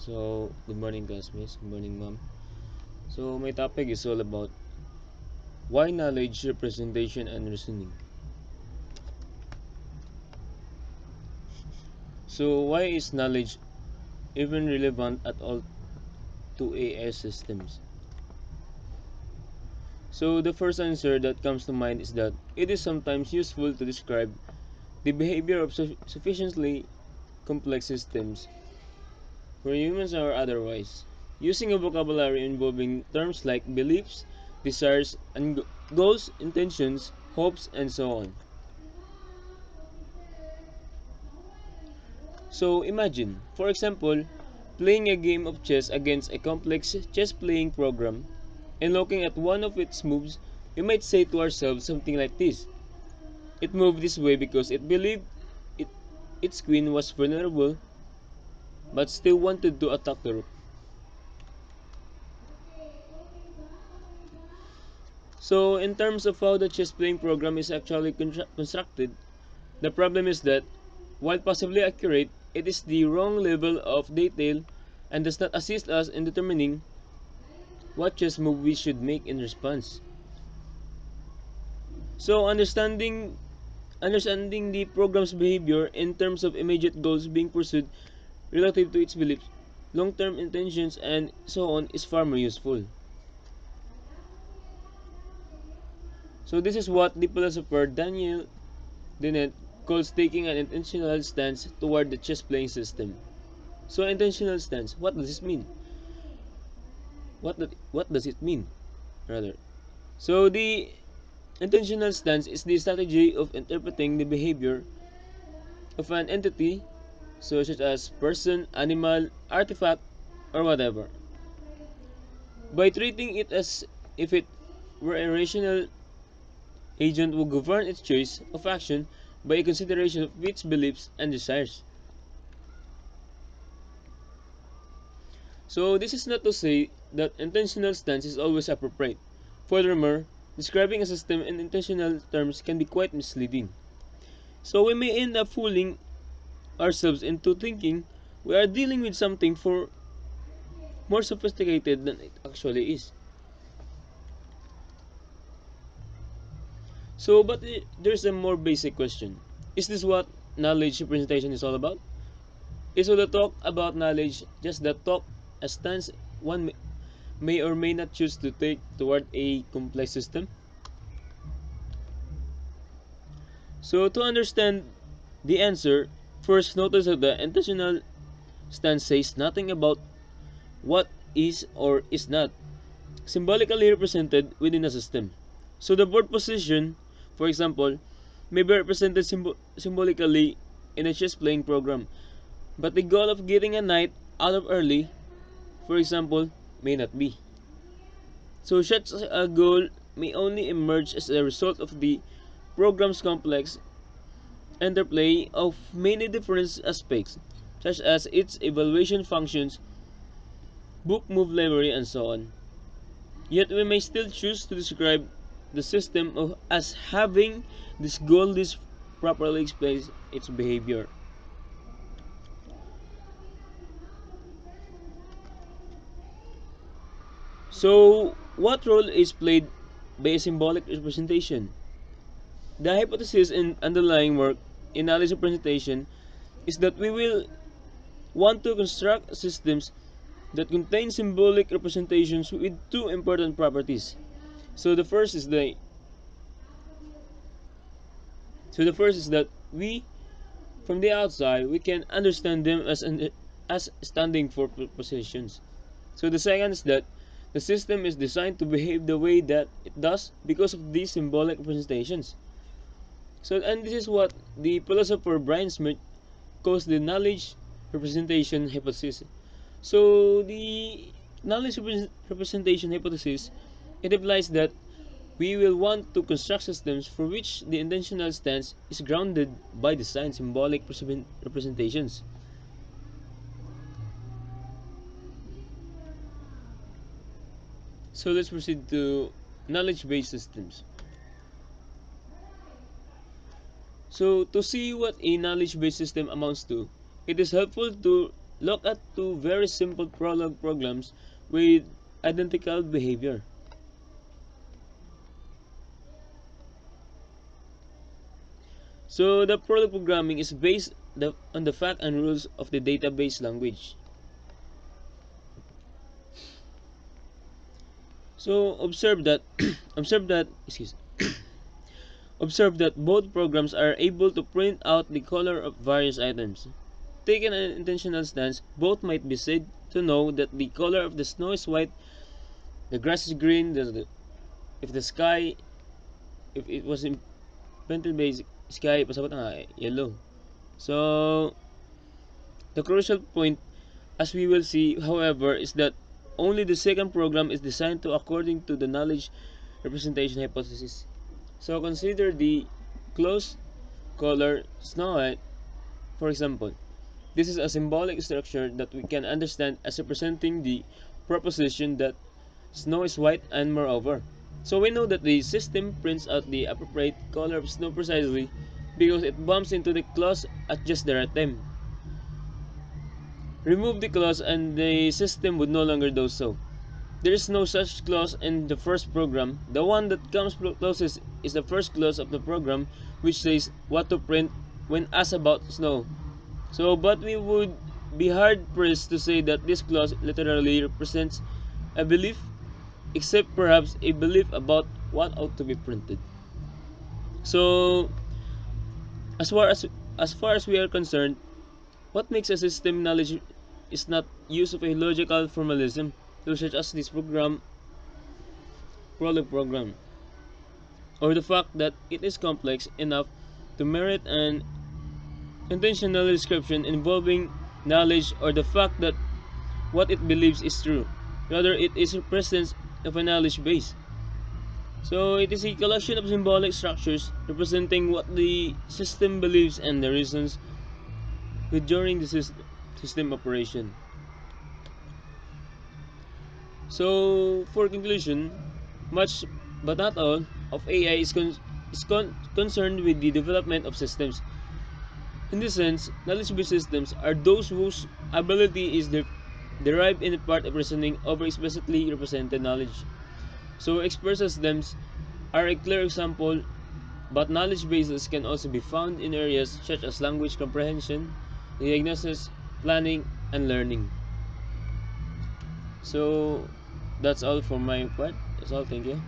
So, good morning classmates, good morning ma'am. So, my topic is all about why knowledge, representation, and reasoning. So, why is knowledge even relevant at all to AI systems? So, the first answer that comes to mind is that it is sometimes useful to describe the behavior of sufficiently complex systems for humans or otherwise, using a vocabulary involving terms like beliefs, desires, and goals, intentions, hopes, and so on. So imagine, for example, playing a game of chess against a complex chess playing program, and looking at one of its moves, we might say to ourselves something like this: it moved this way because it believed it, its queen was vulnerable but still wanted to attack the rook. So, in terms of how the chess playing program is actually constructed, the problem is that, while possibly accurate, it is the wrong level of detail and does not assist us in determining what chess move we should make in response. So, understanding the program's behavior in terms of immediate goals being pursued relative to its beliefs, long-term intentions, and so on is far more useful. So this is what the philosopher Daniel Dennett calls taking an intentional stance toward the chess playing system. So intentional stance, what does this mean? What does it mean? Rather. So the intentional stance is the strategy of interpreting the behavior of an entity, such as person, animal, artifact, or whatever, by treating it as if it were a rational agent who govern its choice of action by a consideration of its beliefs and desires. So this is not to say that intentional stance is always appropriate. Furthermore, describing a system in intentional terms can be quite misleading. So we may end up fooling ourselves into thinking we are dealing with something for more sophisticated than it actually is. So, but there's a more basic question. Is this what knowledge representation is all about? Is all the talk about knowledge just the talk, a stance one may or may not choose to take toward a complex system? So, to understand the answer, first notice that the intentional stance says nothing about what is or is not symbolically represented within a system. So the board position, for example, may be represented symbolically in a chess playing program, but the goal of getting a knight out of early, for example, may not be. So such a goal may only emerge as a result of the program's complex interplay of many different aspects, such as its evaluation functions, book move library, and so on. Yet we may still choose to describe the system as having this goal. This properly explains its behavior. So, what role is played by a symbolic representation? The hypothesis in underlying work in knowledge representation is that we will want to construct systems that contain symbolic representations with two important properties. So the first is that we, from the outside, we can understand them as standing for positions. So the second is that the system is designed to behave the way that it does because of these symbolic representations. So, and this is what the philosopher Brian Smith calls the knowledge representation hypothesis. So the knowledge representation hypothesis, it implies that we will want to construct systems for which the intentional stance is grounded by design symbolic representations. So let's proceed to knowledge-based systems. So to see what a knowledge-based system amounts to, it is helpful to look at two very simple prologue programs with identical behavior. So the prologue programming is based on the fact and rules of the database language. So observe that both programs are able to print out the color of various items. Taken an intentional stance, both might be said to know that the color of the snow is white, the grass is green, if the sky, if it was painted by sky, pasabot nga yellow. So the crucial point, as we will see, however, is that only the second program is designed to according to the knowledge representation hypothesis. So consider the close color snow white, for example. This is a symbolic structure that we can understand as representing the proposition that snow is white and moreover. So we know that the system prints out the appropriate color of snow precisely because it bumps into the clause at just the right time. Remove the clause and the system would no longer do so. There is no such clause in the first program. The one that comes closest is the first clause of the program, which says what to print when asked about snow. So, but we would be hard pressed to say that this clause literally represents a belief, except perhaps a belief about what ought to be printed. So, as far as we are concerned, what makes a system knowledge is not use of a logical formalism, such as this prologue program, or the fact that it is complex enough to merit an intentional description involving knowledge, or the fact that what it believes is true. Rather, it is the presence of a knowledge base. So, it is a collection of symbolic structures representing what the system believes and the reasons during the system operation. So, for conclusion, much but not all of AI is concerned with the development of systems. In this sense, knowledge-based systems are those whose ability is derived in part of reasoning over explicitly represented knowledge. So, expert systems are a clear example, but knowledge bases can also be found in areas such as language comprehension, diagnosis, planning, and learning. So, that's all for my part. That's all. Thank you.